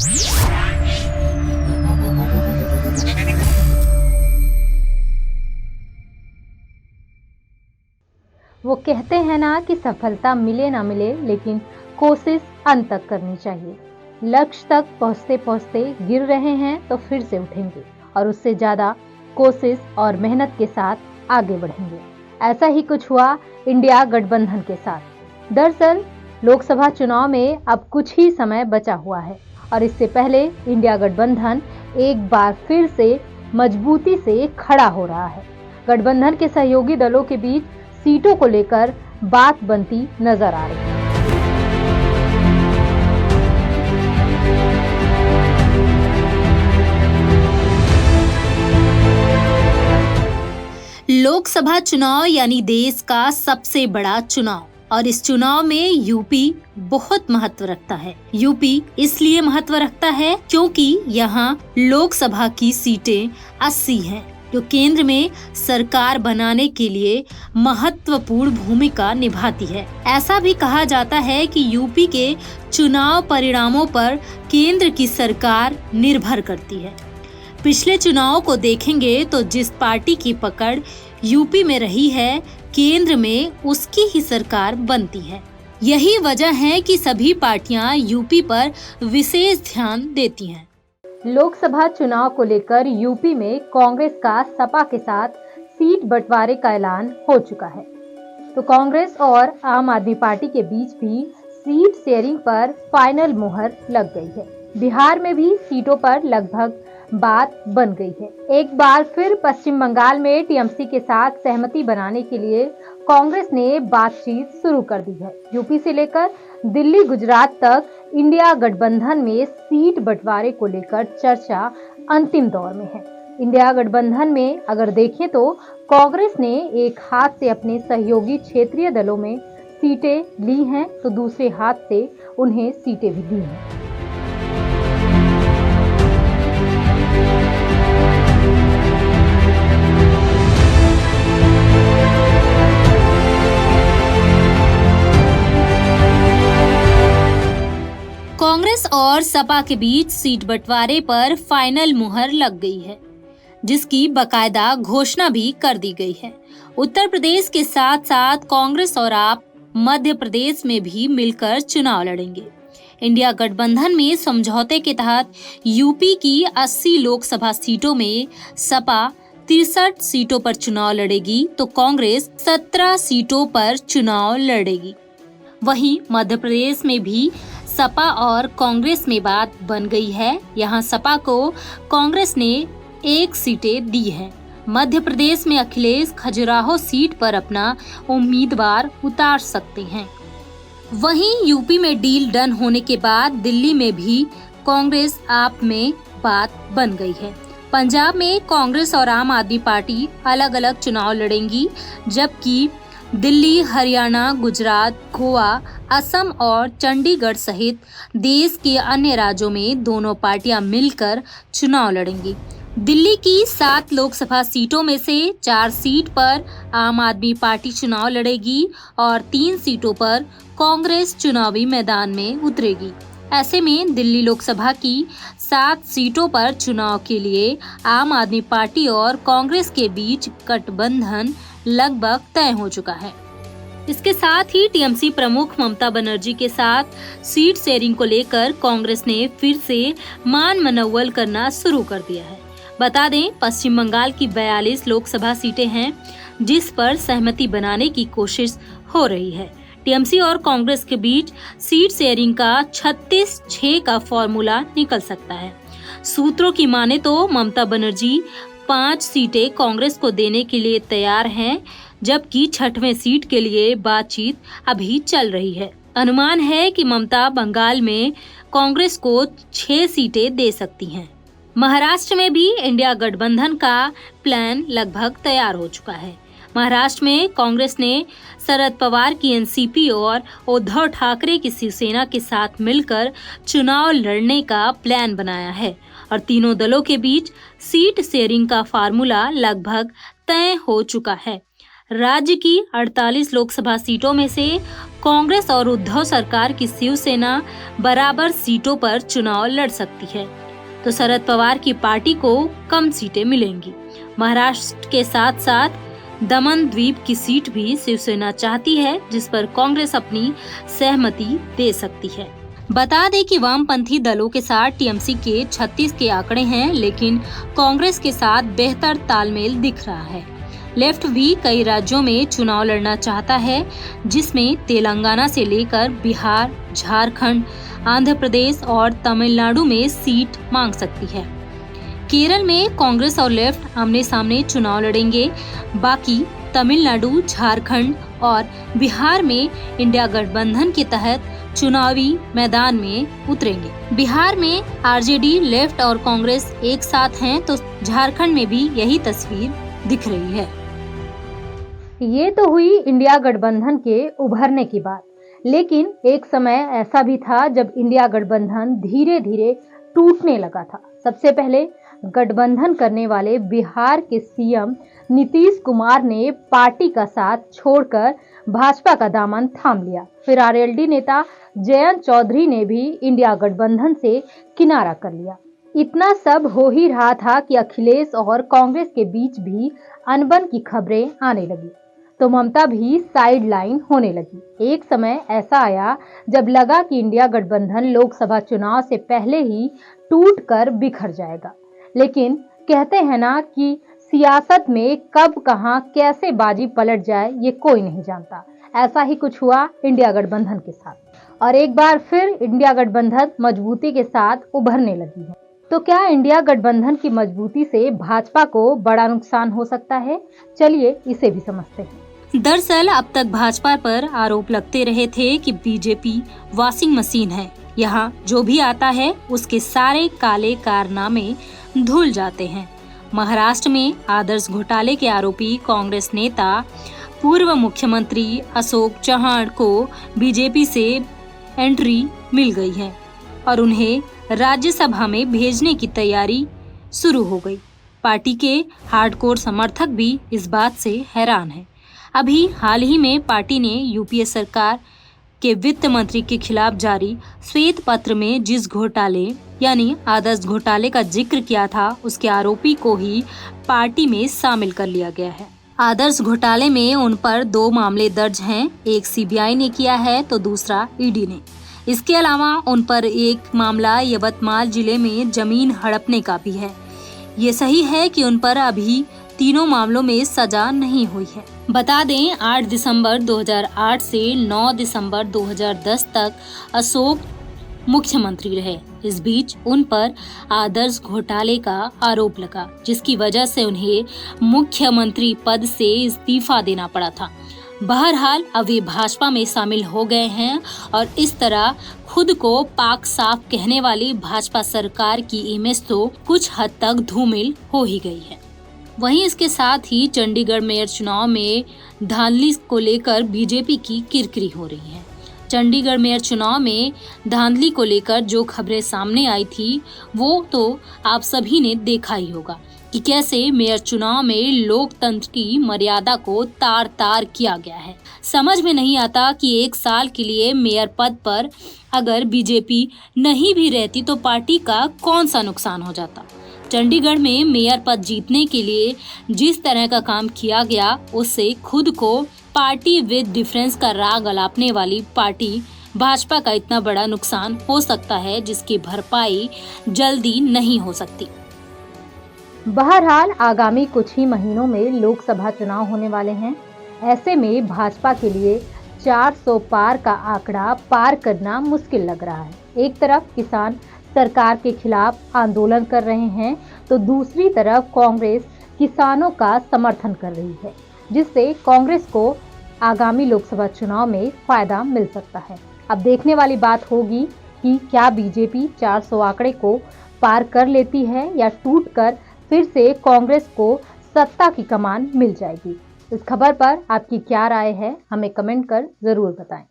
वो कहते हैं ना कि सफलता मिले ना मिले, लेकिन कोशिश अंत तक करनी चाहिए। लक्ष्य तक पहुंचते पहुंचते गिर रहे हैं तो फिर से उठेंगे और उससे ज्यादा कोशिश और मेहनत के साथ आगे बढ़ेंगे। ऐसा ही कुछ हुआ इंडिया गठबंधन के साथ। दरअसल लोकसभा चुनाव में अब कुछ ही समय बचा हुआ है और इससे पहले इंडिया गठबंधन एक बार फिर से मजबूती से खड़ा हो रहा है। गठबंधन के सहयोगी दलों के बीच सीटों को लेकर बात बनती नजर आ रही है। लोकसभा चुनाव यानी देश का सबसे बड़ा चुनाव, और इस चुनाव में यूपी बहुत महत्व रखता है। यूपी इसलिए महत्व रखता है क्योंकि यहाँ लोकसभा की सीटें 80 हैं, जो केंद्र में सरकार बनाने के लिए महत्वपूर्ण भूमिका निभाती है। ऐसा भी कहा जाता है कि यूपी के चुनाव परिणामों पर केंद्र की सरकार निर्भर करती है। पिछले चुनाव को देखेंगे तो जिस पार्टी की पकड़ यूपी में रही है, केंद्र में उसकी ही सरकार बनती है। यही वजह है कि सभी पार्टियां यूपी पर विशेष ध्यान देती हैं। लोकसभा चुनाव को लेकर यूपी में कांग्रेस का सपा के साथ सीट बंटवारे का ऐलान हो चुका है, तो कांग्रेस और आम आदमी पार्टी के बीच भी सीट शेयरिंग पर फाइनल मुहर लग गई है। बिहार में भी सीटों पर लगभग बात बन गई है। एक बार फिर पश्चिम बंगाल में टीएमसी के साथ सहमति बनाने के लिए कांग्रेस ने बातचीत शुरू कर दी है। यूपी से लेकर दिल्ली गुजरात तक इंडिया गठबंधन में सीट बंटवारे को लेकर चर्चा अंतिम दौर में है। इंडिया गठबंधन में अगर देखें तो कांग्रेस ने एक हाथ से अपने सहयोगी क्षेत्रीय दलों में सीटें ली हैं, तो दूसरे हाथ से उन्हें सीटें भी दी हैं। कांग्रेस और सपा के बीच सीट बंटवारे पर फाइनल मुहर लग गई है, जिसकी बकायदा घोषणा भी कर दी गई है। उत्तर प्रदेश के साथ साथ कांग्रेस और आप मध्य प्रदेश में भी मिलकर चुनाव लड़ेंगे। इंडिया गठबंधन में समझौते के तहत यूपी की 80 लोकसभा सीटों में सपा 63 सीटों पर चुनाव लड़ेगी, तो कांग्रेस 17 सीटों पर चुनाव लड़ेगी। वहीं मध्य प्रदेश में भी सपा और कांग्रेस में बात बन गई है। यहाँ सपा को कांग्रेस ने 1 सीटें दी है। मध्य प्रदेश में अखिलेश खजुराहो सीट पर अपना उम्मीदवार उतार सकते हैं। वहीं यूपी में डील डन होने के बाद दिल्ली में भी कांग्रेस आप में बात बन गई है। पंजाब में कांग्रेस और आम आदमी पार्टी अलग अलग चुनाव लड़ेंगी, जबकि दिल्ली, हरियाणा, गुजरात, गोवा, असम और चंडीगढ़ सहित देश के अन्य राज्यों में दोनों पार्टियां मिलकर चुनाव लड़ेंगी। दिल्ली की 7 लोकसभा सीटों में से 4 सीट पर आम आदमी पार्टी चुनाव लड़ेगी और 3 सीटों पर कांग्रेस चुनावी मैदान में उतरेगी। ऐसे में दिल्ली लोकसभा की 7 सीटों पर चुनाव के लिए आम आदमी पार्टी और कांग्रेस के बीच गठबंधन लगभग तय हो चुका है। इसके साथ ही टीएमसी प्रमुख ममता बनर्जी के साथ सीट शेयरिंग को लेकर कांग्रेस ने फिर से मान मनौवल करना शुरू कर दिया है। बता दें, पश्चिम बंगाल की 42 लोकसभा सीटें हैं, जिस पर सहमति बनाने की कोशिश हो रही है। टीएमसी और कांग्रेस के बीच सीट शेयरिंग का 36-6 का फॉर्मूला निकल सकता है। सूत्रों की माने तो ममता बनर्जी 5 सीटें कांग्रेस को देने के लिए तैयार हैं, जबकि 6वें सीट के लिए बातचीत अभी चल रही है। अनुमान है कि ममता बंगाल में कांग्रेस को 6 सीटें दे सकती हैं। महाराष्ट्र में भी इंडिया गठबंधन का प्लान लगभग तैयार हो चुका है। महाराष्ट्र में कांग्रेस ने शरद पवार की एनसीपी और उद्धव ठाकरे की शिवसेना के साथ मिलकर चुनाव लड़ने का प्लान बनाया है और तीनों दलों के बीच सीट शेयरिंग का फार्मूला लगभग तय हो चुका है। राज्य की 48 लोकसभा सीटों में से कांग्रेस और उद्धव सरकार की शिवसेना बराबर सीटों पर चुनाव लड़ सकती है, तो शरद पवार की पार्टी को कम सीटें मिलेंगी। महाराष्ट्र के साथ साथ दमन द्वीप की सीट भी शिवसेना चाहती है, जिस पर कांग्रेस अपनी सहमति दे सकती है। बता दें कि वामपंथी दलों के साथ टीएमसी के 36 के आंकड़े हैं, लेकिन कांग्रेस के साथ बेहतर तालमेल दिख रहा है। लेफ्ट भी कई राज्यों में चुनाव लड़ना चाहता है, जिसमें तेलंगाना से लेकर बिहार, झारखंड, आंध्र प्रदेश और तमिलनाडु में सीट मांग सकती है। केरल में कांग्रेस और लेफ्ट आमने सामने चुनाव लड़ेंगे। बाकी तमिलनाडु, झारखंड और बिहार में इंडिया गठबंधन के तहत चुनावी मैदान में उतरेंगे। बिहार में आरजेडी, लेफ्ट और कांग्रेस एक साथ हैं, तो झारखंड में भी यही तस्वीर दिख रही है। ये तो हुई इंडिया गठबंधन के उभरने की बात, लेकिन एक समय ऐसा भी था जब इंडिया गठबंधन धीरे धीरे टूटने लगा था। सबसे पहले गठबंधन करने वाले बिहार के सीएम नीतीश कुमार ने पार्टी का साथ छोड़कर भाजपा का दामन थाम लिया। फिर आरएलडी नेता जयंत चौधरी ने भी इंडिया गठबंधन से किनारा कर लिया। इतना सब हो ही रहा था कि अखिलेश और कांग्रेस के बीच भी अनबन की खबरें आने लगी, तो ममता भी साइड लाइन होने लगी। एक समय ऐसा आया जब लगा कि इंडिया गठबंधन लोकसभा चुनाव से पहले ही टूटकर बिखर जाएगा। लेकिन कहते हैं ना कि सियासत में कब कहां कैसे बाजी पलट जाए ये कोई नहीं जानता। ऐसा ही कुछ हुआ इंडिया गठबंधन के साथ, और एक बार फिर इंडिया गठबंधन मजबूती के साथ उभरने लगी है। तो क्या इंडिया गठबंधन की मजबूती से भाजपा को बड़ा नुकसान हो सकता है? चलिए इसे भी समझते हैं। दरअसल अब तक भाजपा पर आरोप लगते रहे थे कि बीजेपी वॉशिंग मशीन है, यहाँ जो भी आता है उसके सारे काले कारनामे धुल जाते हैं। महाराष्ट्र में आदर्श घोटाले के आरोपी कांग्रेस नेता पूर्व मुख्यमंत्री अशोक चव्हाण को बीजेपी से एंट्री मिल गई है और उन्हें राज्यसभा में भेजने की तैयारी शुरू हो गई। पार्टी के हार्डकोर समर्थक भी इस बात से हैरान हैं। अभी हाल ही में पार्टी ने यूपीए सरकार के वित्त मंत्री के खिलाफ जारी श्वेत पत्र में जिस घोटाले यानी आदर्श घोटाले का जिक्र किया था, उसके आरोपी को ही पार्टी में शामिल कर लिया गया है। आदर्श घोटाले में उन पर 2 मामले दर्ज हैं, एक सीबीआई ने किया है तो दूसरा ईडी ने। इसके अलावा उन पर एक मामला यवतमाल जिले में जमीन हड़पने का भी है। ये सही है कि उन पर अभी तीनों मामलों में सजा नहीं हुई है। बता दें 8 दिसंबर 2008 से 9 दिसंबर 2010 तक अशोक मुख्यमंत्री रहे। इस बीच उन पर आदर्श घोटाले का आरोप लगा, जिसकी वजह से उन्हें मुख्यमंत्री पद से इस्तीफा देना पड़ा था। बहरहाल अब वे भाजपा में शामिल हो गए हैं और इस तरह खुद को पाक साफ कहने वाली भाजपा सरकार की इमेज तो कुछ हद तक धूमिल हो ही गई है। वहीं इसके साथ ही चंडीगढ़ मेयर चुनाव में धांधली को लेकर बीजेपी की किरकिरी हो रही है। चंडीगढ़ मेयर चुनाव में धांधली को लेकर जो खबरें सामने आई थी, वो तो आप सभी ने देखा ही होगा कि कैसे मेयर चुनाव में लोकतंत्र की मर्यादा को तार तार किया गया है। समझ में नहीं आता कि 1 साल के लिए मेयर पद पर अगर बीजेपी नहीं भी रहती तो पार्टी का कौन सा नुकसान हो जाता। चंडीगढ़ में मेयर पद जीतने के लिए जिस तरह का काम किया गया, उससे खुद को पार्टी विद डिफरेंस का राग अलापने वाली पार्टी भाजपा का इतना बड़ा नुकसान हो सकता है, जिसकी भरपाई जल्दी नहीं हो सकती। बहरहाल आगामी कुछ ही महीनों में लोकसभा चुनाव होने वाले हैं। ऐसे में भाजपा के लिए 400 पार का आंकड़ा पार करना मुश्किल लग रहा है। एक तरफ किसान सरकार के खिलाफ आंदोलन कर रहे हैं, तो दूसरी तरफ कांग्रेस किसानों का समर्थन कर रही है, जिससे कांग्रेस को आगामी लोकसभा चुनाव में फायदा मिल सकता है। अब देखने वाली बात होगी कि क्या बीजेपी 400 आंकड़े को पार कर लेती है या टूटकर फिर से कांग्रेस को सत्ता की कमान मिल जाएगी। इस खबर पर आपकी क्या राय है, हमें कमेंट कर जरूर बताएं।